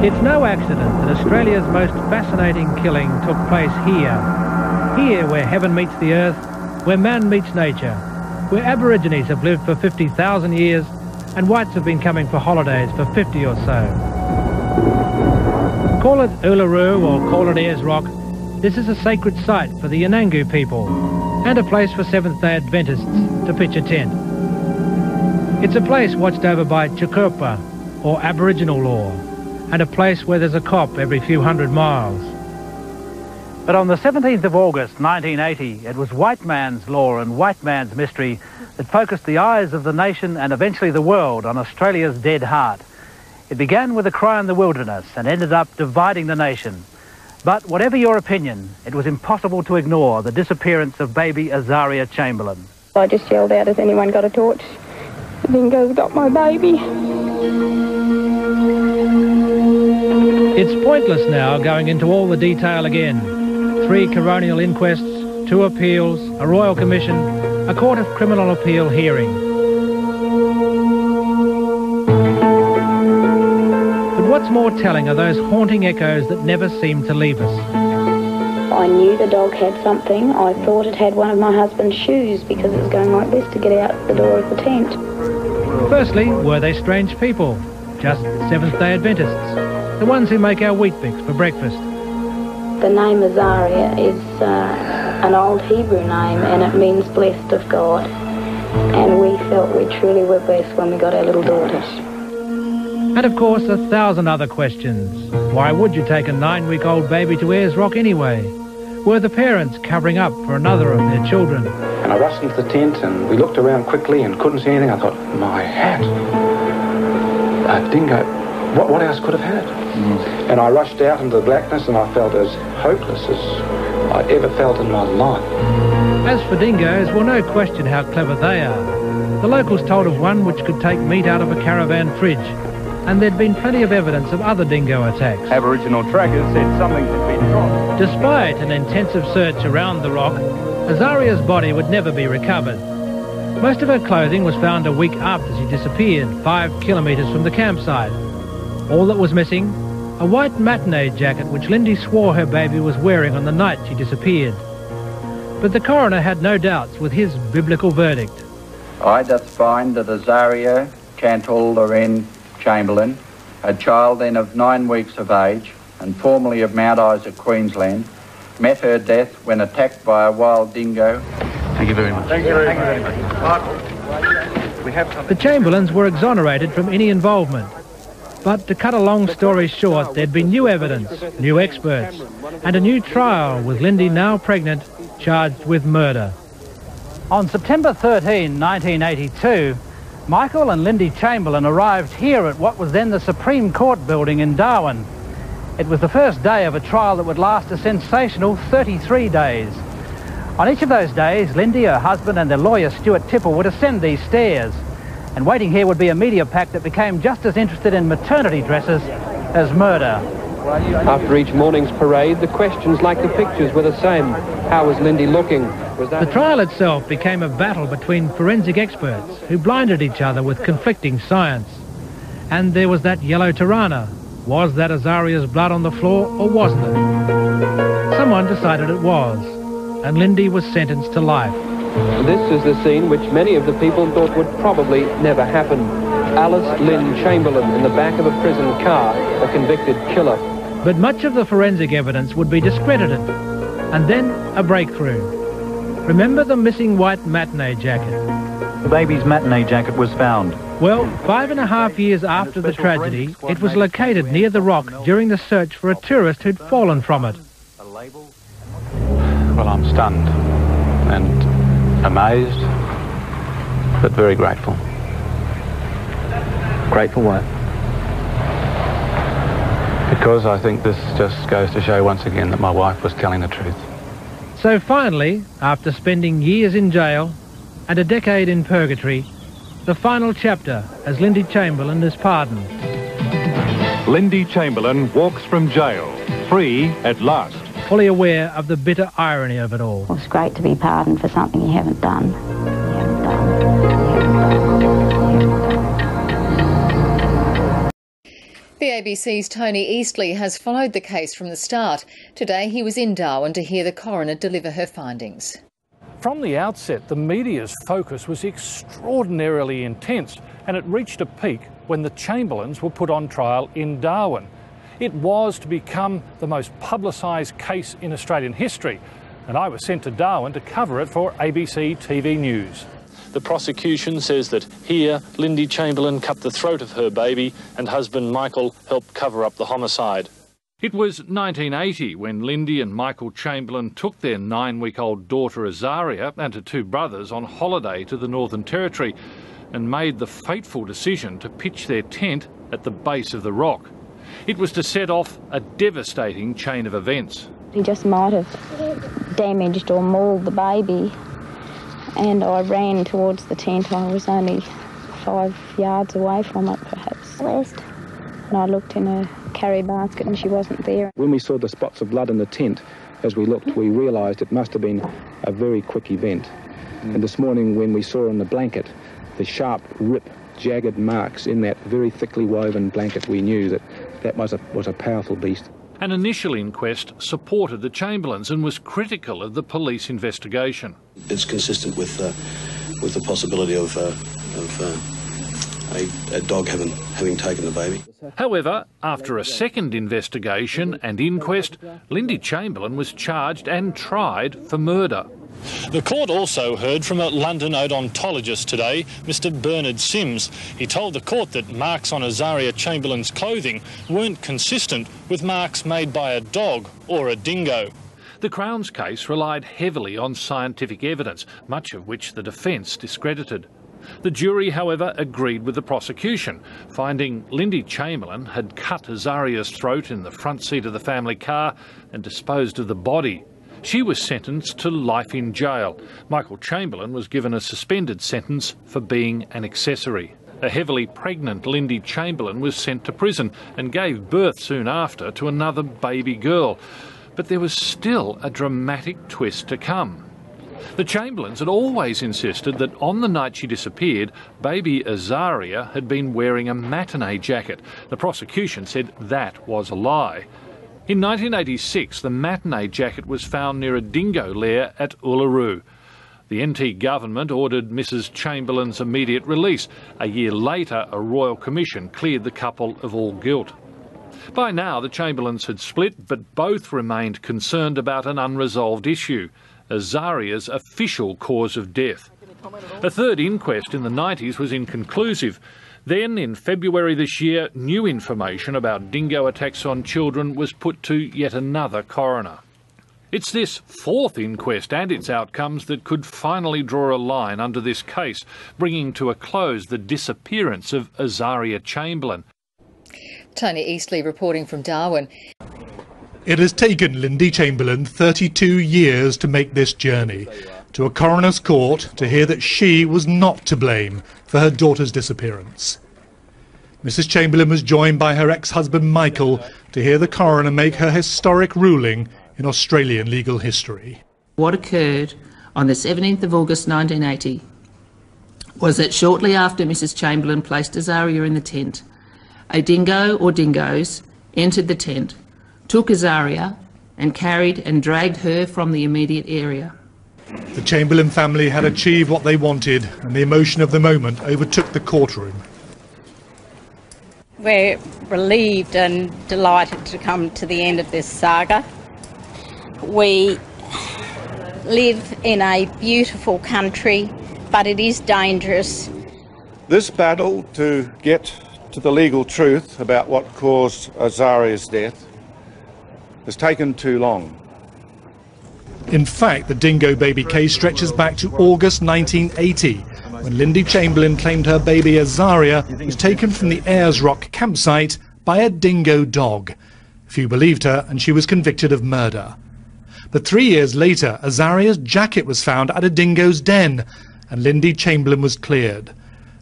It's no accident that Australia's most fascinating killing took place here. Here where heaven meets the earth, where man meets nature, where Aborigines have lived for 50,000 years and whites have been coming for holidays for 50 or so. Call it Uluru or call it Ayers Rock, this is a sacred site for the Yanangu people and a place for Seventh-day Adventists to pitch a tent. It's a place watched over by Chukurpa, or Aboriginal law, and a place where there's a cop every few hundred miles. But on the 17th of August 1980, it was white man's law and white man's mystery that focused the eyes of the nation and eventually the world on Australia's dead heart. It began with a cry in the wilderness and ended up dividing the nation. But whatever your opinion, it was impossible to ignore the disappearance of baby Azaria Chamberlain. I just yelled out, has anyone got a torch? The dingo's got my baby. It's pointless now going into all the detail again. 3 coronial inquests, 2 appeals, a royal commission, a court of criminal appeal hearing. But what's more telling are those haunting echoes that never seem to leave us. I knew the dog had something. I thought it had one of my husband's shoes because it was going like this to get out the door of the tent. Firstly, were they strange people? Just Seventh-day Adventists, the ones who make our wheat bix for breakfast. The name Azaria is an old Hebrew name and it means blessed of God. And we felt we truly were blessed when we got our little daughters. And of course, 1,000 other questions. Why would you take a 9-week-old baby to Ayers Rock anyway? Were the parents covering up for another of their children? And I rushed into the tent and we looked around quickly and couldn't see anything. I thought, my hat. A dingo. What else could have had it? And I rushed out into the blackness and I felt as hopeless as I ever felt in my life. As for dingoes, well, no question how clever they are. The locals told of one which could take meat out of a caravan fridge, and there'd been plenty of evidence of other dingo attacks. Aboriginal trackers said something had been dropped. Despite an intensive search around the rock, Azaria's body would never be recovered. Most of her clothing was found a week after she disappeared, 5 kilometres from the campsite. All that was missing, a white matinee jacket which Lindy swore her baby was wearing on the night she disappeared. But the coroner had no doubts with his biblical verdict. I doth find that Azaria Chamberlain, a child then of 9 weeks of age and formerly of Mount Isa, Queensland, met her death when attacked by a wild dingo. Thank you very much. Thank you very much. The Chamberlains were exonerated from any involvement. But to cut a long story short, there'd been new evidence, new experts, and a new trial with Lindy, now pregnant, charged with murder. On September 13, 1982, Michael and Lindy Chamberlain arrived here at what was then the Supreme Court building in Darwin. It was the first day of a trial that would last a sensational 33 days. On each of those days, Lindy, her husband and their lawyer Stuart Tipple would ascend these stairs, and waiting here would be a media pack that became just as interested in maternity dresses as murder. After each morning's parade, the questions like the pictures were the same. How was Lindy looking? Was that... The trial itself became a battle between forensic experts who blinded each other with conflicting science. And there was that yellow Tirana. Was that Azaria's blood on the floor or wasn't it? Someone decided it was, and Lindy was sentenced to life. This is the scene which many of the people thought would probably never happen. Alice Lynn Chamberlain in the back of a prison car, a convicted killer. But much of the forensic evidence would be discredited. And then a breakthrough. Remember the missing white matinee jacket? The baby's matinee jacket was found. Well, 5.5 years after the tragedy, it was located near the rock during the search for a tourist who'd fallen from it. Well, I'm stunned and amazed, but very grateful. Grateful why? Because I think this just goes to show once again that my wife was telling the truth. So finally, after spending years in jail and a decade in purgatory, the final chapter as Lindy Chamberlain is pardoned. Lindy Chamberlain walks from jail, free at last. Fully aware of the bitter irony of it all. Well, it's great to be pardoned for something you haven't done. The ABC's Tony Eastley has followed the case from the start. Today he was in Darwin to hear the coroner deliver her findings. From the outset, the media's focus was extraordinarily intense, and it reached a peak when the Chamberlains were put on trial in Darwin. It was to become the most publicised case in Australian history, and I was sent to Darwin to cover it for ABC TV News. The prosecution says that here, Lindy Chamberlain cut the throat of her baby and husband Michael helped cover up the homicide. It was 1980 when Lindy and Michael Chamberlain took their 9-week-old daughter Azaria and her 2 brothers on holiday to the Northern Territory and made the fateful decision to pitch their tent at the base of the rock. It was to set off a devastating chain of events. He just might have damaged or mauled the baby, and I ran towards the tent. I was only 5 yards away from it, perhaps. And I looked in a carry basket and she wasn't there. When we saw the spots of blood in the tent, as we looked, we realised it must have been a very quick event. And this morning when we saw in the blanket the sharp, jagged marks in that very thickly woven blanket, we knew that that was a powerful beast. An initial inquest supported the Chamberlains and was critical of the police investigation. It's consistent with the possibility of a dog having taken the baby. However, after a second investigation and inquest, Lindy Chamberlain was charged and tried for murder. The court also heard from a London odontologist today, Mr Bernard Sims. He told the court that marks on Azaria Chamberlain's clothing weren't consistent with marks made by a dog or a dingo. The Crown's case relied heavily on scientific evidence, much of which the defence discredited. The jury, however, agreed with the prosecution, finding Lindy Chamberlain had cut Azaria's throat in the front seat of the family car and disposed of the body. She was sentenced to life in jail. Michael Chamberlain was given a suspended sentence for being an accessory. A heavily pregnant Lindy Chamberlain was sent to prison and gave birth soon after to another baby girl. But there was still a dramatic twist to come. The Chamberlains had always insisted that on the night she disappeared, baby Azaria had been wearing a matinee jacket. The prosecution said that was a lie. In 1986, the matinee jacket was found near a dingo lair at Uluru. The NT government ordered Mrs Chamberlain's immediate release. A year later, a royal commission cleared the couple of all guilt. By now, the Chamberlains had split, but both remained concerned about an unresolved issue: Azaria's official cause of death. A third inquest in the 90s was inconclusive. Then, in February this year, new information about dingo attacks on children was put to yet another coroner. It's this fourth inquest and its outcomes that could finally draw a line under this case, bringing to a close the disappearance of Azaria Chamberlain. Tony Eastley reporting from Darwin. It has taken Lindy Chamberlain 32 years to make this journey to a coroner's court to hear that she was not to blame for her daughter's disappearance. Mrs Chamberlain was joined by her ex-husband Michael to hear the coroner make her historic ruling in Australian legal history. What occurred on the 17th of August 1980 was that shortly after Mrs Chamberlain placed Azaria in the tent, a dingo or dingoes entered the tent, took Azaria and carried and dragged her from the immediate area. The Chamberlain family had achieved what they wanted, and the emotion of the moment overtook the courtroom. We're relieved and delighted to come to the end of this saga. We live in a beautiful country, but it is dangerous. This battle to get to the legal truth about what caused Azaria's death has taken too long. In fact, the dingo baby case stretches back to August 1980, when Lindy Chamberlain claimed her baby Azaria was taken from the Ayers Rock campsite by a dingo dog. Few believed her, and she was convicted of murder. But 3 years later, Azaria's jacket was found at a dingo's den, and Lindy Chamberlain was cleared.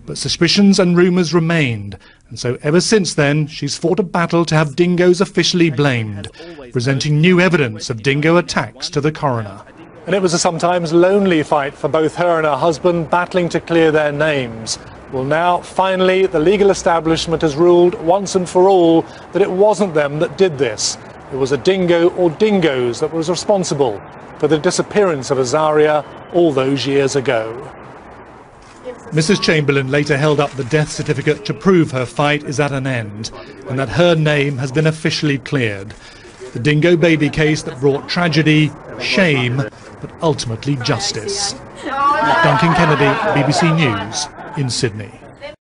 But suspicions and rumours remained, and so ever since then she's fought a battle to have dingoes officially blamed, presenting new evidence of dingo attacks to the coroner. And it was a sometimes lonely fight for both her and her husband, battling to clear their names. Well, now, finally, the legal establishment has ruled once and for all that it wasn't them that did this. It was a dingo or dingoes that was responsible for the disappearance of Azaria all those years ago. Mrs. Chamberlain later held up the death certificate to prove her fight is at an end and that her name has been officially cleared. The dingo baby case that brought tragedy, shame, but ultimately justice. Duncan Kennedy, BBC News in Sydney.